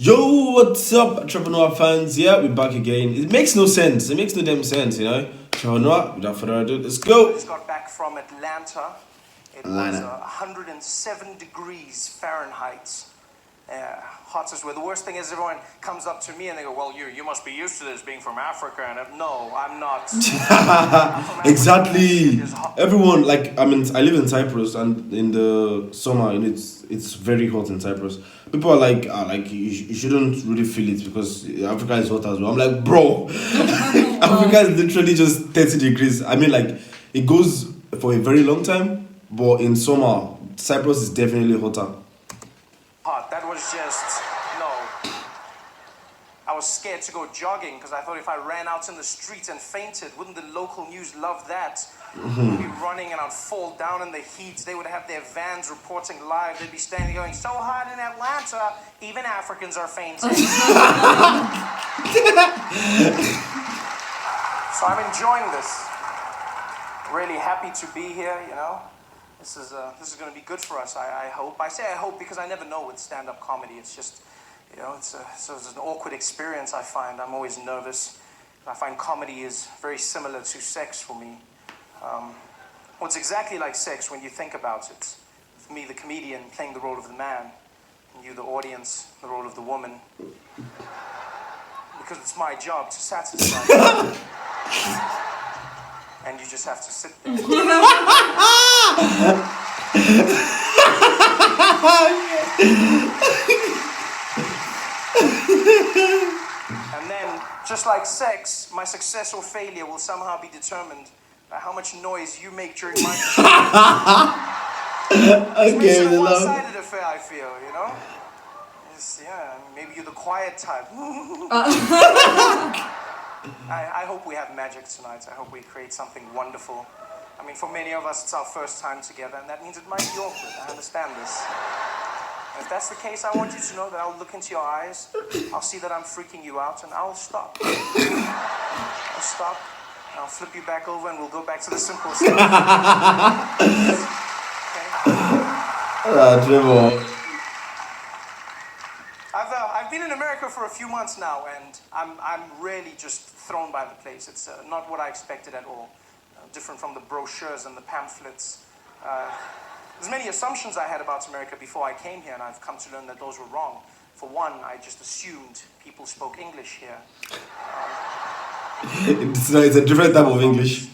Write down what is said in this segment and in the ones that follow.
Yo, what's up, Trevor fans? Yeah, we're back again. It makes no sense. It makes no damn sense, you know. Trevor, without further ado, let's go. I just got back from Atlanta. It was 107 degrees Fahrenheit. Hot as well. The worst thing is everyone comes up to me and they go, well, you must be used to this being from Africa. And no, I'm not. Exactly. Everyone, like, I live in Cyprus, and in the summer, it's very hot in Cyprus. People are like, you shouldn't really feel it because Africa is hot as well. I'm like, bro, Africa is literally just 30 degrees. It goes for a very long time, but in summer, Cyprus is definitely hotter. Hot. That was just, no. I was scared to go jogging because I thought if I ran out in the street and fainted, wouldn't the local news love that? I'd be running and I'd fall down in the heat. They would have their vans reporting live. They'd be standing going, so hot in Atlanta, even Africans are fainting. So I'm enjoying this. Really happy to be here, you know. This is going to be good for us, I hope. I say I hope because I never know with stand-up comedy. It's just, you know, it's an awkward experience, I find. I'm always nervous. I find comedy is very similar to sex for me. Well, it's exactly like sex when you think about it. With me, the comedian, playing the role of the man, and you, the audience, the role of the woman. Because it's my job to satisfy you. And you just have to sit there. And then, just like sex, my success or failure will somehow be determined by how much noise you make during my Okay, it's a one-sided affair, I feel, you know? Maybe you're the quiet type. I hope we have magic tonight. I hope we create something wonderful. I mean, for many of us, it's our first time together, and that means it might be awkward. I understand this. And if that's the case, I want you to know that I'll look into your eyes, I'll see that I'm freaking you out, and I'll stop. I'll stop, and I'll flip you back over, and we'll go back to the simple stuff. Okay? Trevor. I've been in America for a few months now, and I'm really just thrown by the place. It's not what I expected at all. Different from the brochures and the pamphlets. There's many assumptions I had about America before I came here, and I've come to learn that those were wrong. For one, I just assumed people spoke English here. It's a different type of English.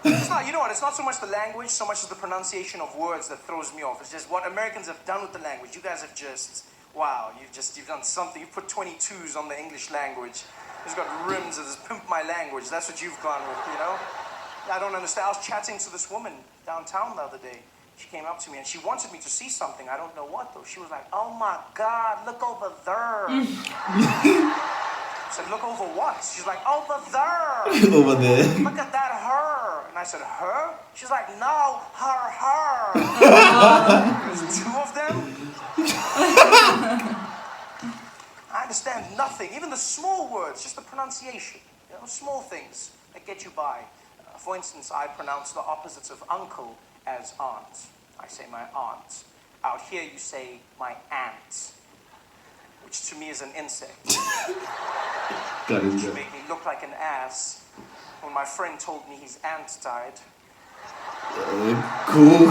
It's not, you know what, it's not so much the language, so much as the pronunciation of words that throws me off. It's just what Americans have done with the language. You guys have just, wow, you've done something. You've put 22s on the English language. You've got rims that just pimp my language. That's what you've gone with, you know? I don't understand. I was chatting to this woman downtown the other day. She came up to me and she wanted me to see something. I don't know what though. She was like, oh my God, look over there. I said, look over what? She's like, over there. Over there. Look at that her. And I said, her? She's like, no, her. There's two of them? I understand nothing. Even the small words, just the pronunciation. You know, small things that get you by. For instance, I pronounce the opposites of uncle as aunt. I say my aunt. Out here you say my aunt, which to me is an insect. Which made me look like an ass when my friend told me his aunt died. Cool.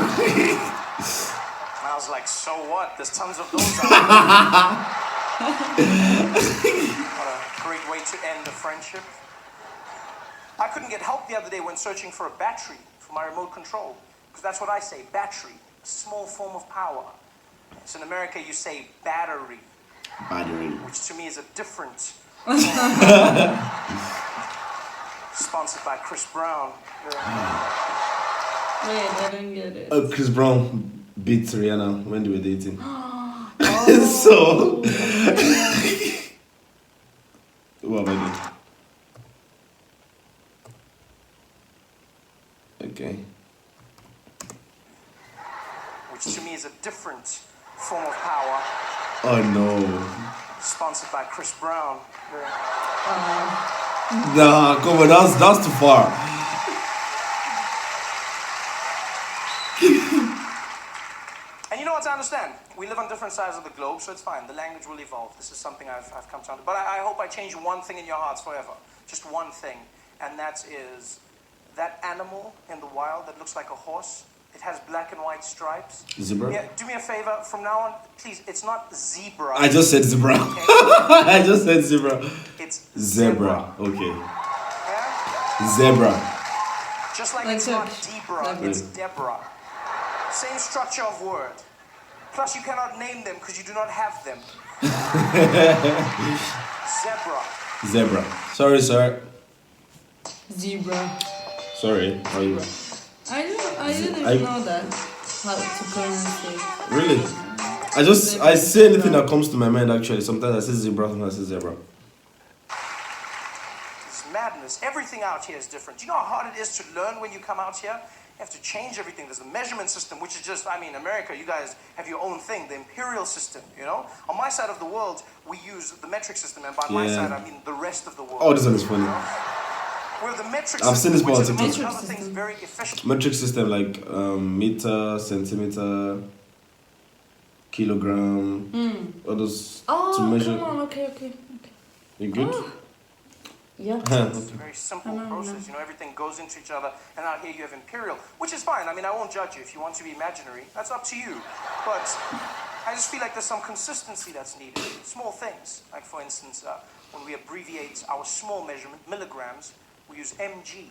And I was like, so what? There's tons of those out there. What a great way to end a friendship. I couldn't get help the other day when searching for a battery for my remote control. Because that's what I say, battery. A small form of power. So in America you say battery. Battery. Which to me is a different... Sponsored by Chris Brown. Wait, I don't get it. Chris Brown beat Rihanna when they were dating. Oh. So... What am I doing? Okay. Which to me is a different form of power. Oh no. Sponsored by Chris Brown. Nah, come on, that's too far. And you know what I understand? we live on different sides of the globe, so it's fine. The language will evolve. This is something I've come to understand. But I hope I change one thing in your hearts forever. Just one thing. And that is that animal in the wild that looks like a horse. It has black and white stripes. Zebra? Yeah, do me a favor. From now on, please, it's not zebra. I just said zebra. Okay? I just said zebra. It's Zebra. Okay. Yeah? Zebra. Just like Like it's not Turkish. Debra, Like it's Deborah. Same structure of word. Plus, you cannot name them because you do not have them. Zebra. Zebra. Sorry, sir. Zebra. Sorry. How you? I didn't I- know that. How to pronounce it. Really? I say anything that comes to my mind actually. Sometimes I say zebra, sometimes I say zebra. It's madness. Everything out here is different. Do you know how hard it is to learn when you come out here? You have to change everything. There's the measurement system, which is just, America, you guys have your own thing, the imperial system, you know? On my side of the world, we use the metric system, and by my Yeah. side, I mean the rest of the world. Oh, this one is funny. You know? Where the metric I've seen system, this which on is TikTok. among Metric other things system. very efficient. Metric system like meter, centimeter, kilogram, all those Oh, to measure. come on. Okay. You good? Oh. Yeah. It's a very simple I know. process, you know, everything goes into each other, and out here you have imperial, which is fine. I won't judge you. If you want to be imaginary, that's up to you. But I just feel like there's some consistency that's needed. Small things, like for instance, when we abbreviate our small measurement, milligrams, we use mg,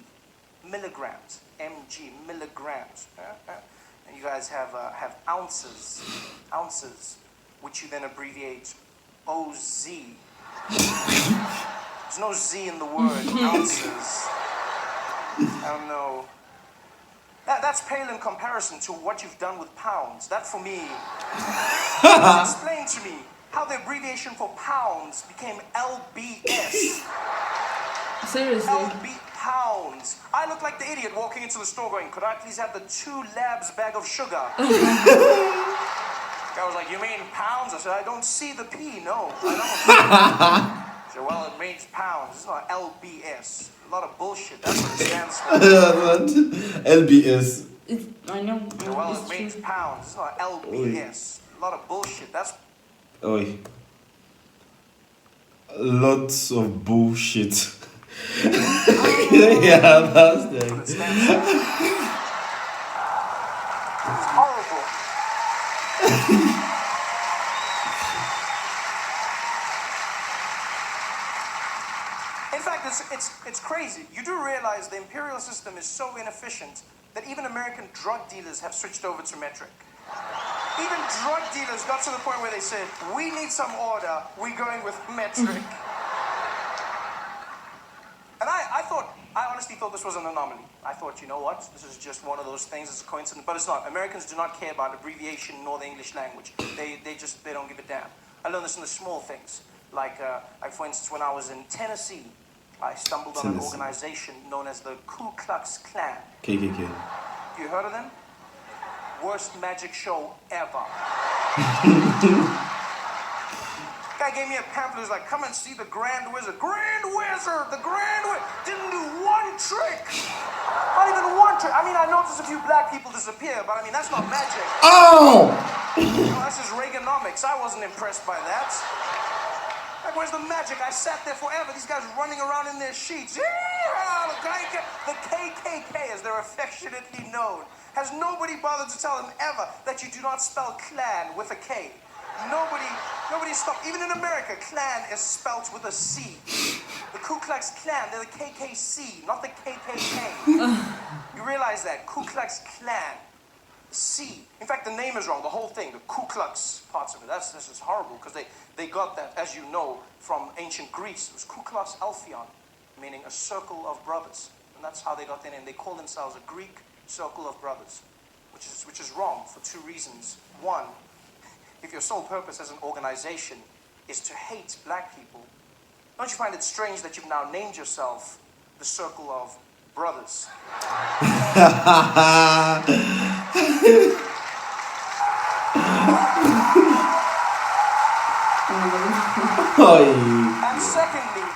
milligrams, mg, milligrams. And you guys have ounces, which you then abbreviate OZ. There's no Z in the word, ounces. I don't know. That's pale in comparison to what you've done with pounds. That for me, explain to me how the abbreviation for pounds became LBS. Seriously. LB pounds. I look like the idiot walking into the store going, could I please have the 2 labs bag of sugar? Guy was like, you mean pounds? I said, I don't see the P, no, I don't. He said, well, it means pounds. It's not LBS. A lot of bullshit. That's what it stands for. LBS. I know. He said, well, It's it means true. pounds. It's not LBS. A lot of bullshit. That's Oi. Lots of bullshit. Yeah, that's what the. it stands for. It's horrible. In fact, it's crazy. You do realize the imperial system is so inefficient that even American drug dealers have switched over to metric. Even drug dealers got to the point where they said, we need some order, we're going with metric. And I honestly thought this was an anomaly. I thought, you know what, this is just one of those things, it's a coincidence, but it's not. Americans do not care about abbreviation nor the English language. They don't give a damn. I learned this in the small things. Like for instance, when I was in Tennessee, I stumbled on an organization known as the Ku Klux Klan. KKK. You heard of them? Worst magic show ever. Guy gave me a pamphlet. He was like, come and see the Grand Wizard. Grand Wizard! The Grand Wizard! Didn't do one trick! Not even one trick. I noticed a few black people disappear, but that's not magic. Oh! That's just Reaganomics. I wasn't impressed by that. Like, where's the magic? I sat there forever. These guys running around in their sheets. Yeah, the KKK, as they're affectionately known. Has nobody bothered to tell them ever that you do not spell clan with a K? Nobody stopped. Even in America, clan is spelt with a C. The Ku Klux Klan, they're the KKC, not the KKK. You realize that? Ku Klux Klan. C. In fact, the name is wrong. The whole thing, the Ku Klux parts of it. This is horrible because they got that, as you know, from ancient Greece. It was Ku Klux Alphion, meaning a circle of brothers. And that's how they got their name. They call themselves a Greek circle of brothers, which is wrong for 2 reasons. One, if your sole purpose as an organization is to hate black people, don't you find it strange that you've now named yourself the Circle of Brothers? And secondly,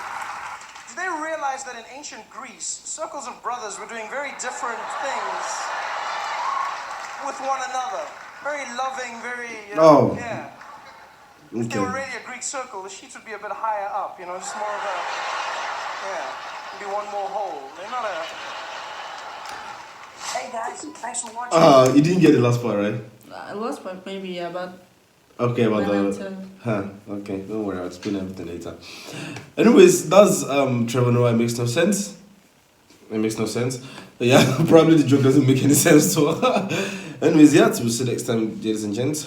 do they realize that in ancient Greece, circles of brothers were doing very different things with one another? very loving, very, you Oh. know, yeah. If they were Okay. really a Greek circle, the sheets would be a bit higher up, you know, just more of a, yeah, maybe one more hole. They're not a... Hey guys, thanks for watching. You didn't get the last part, right? I lost part maybe, yeah, but Okay, about when the. until Huh. Okay, don't worry. I'll explain everything later. Anyways, that's Trevor Noah. It makes no sense. It makes no sense. But yeah, probably the joke doesn't make any sense. So, anyways, yeah. We'll see you next time, ladies and gents.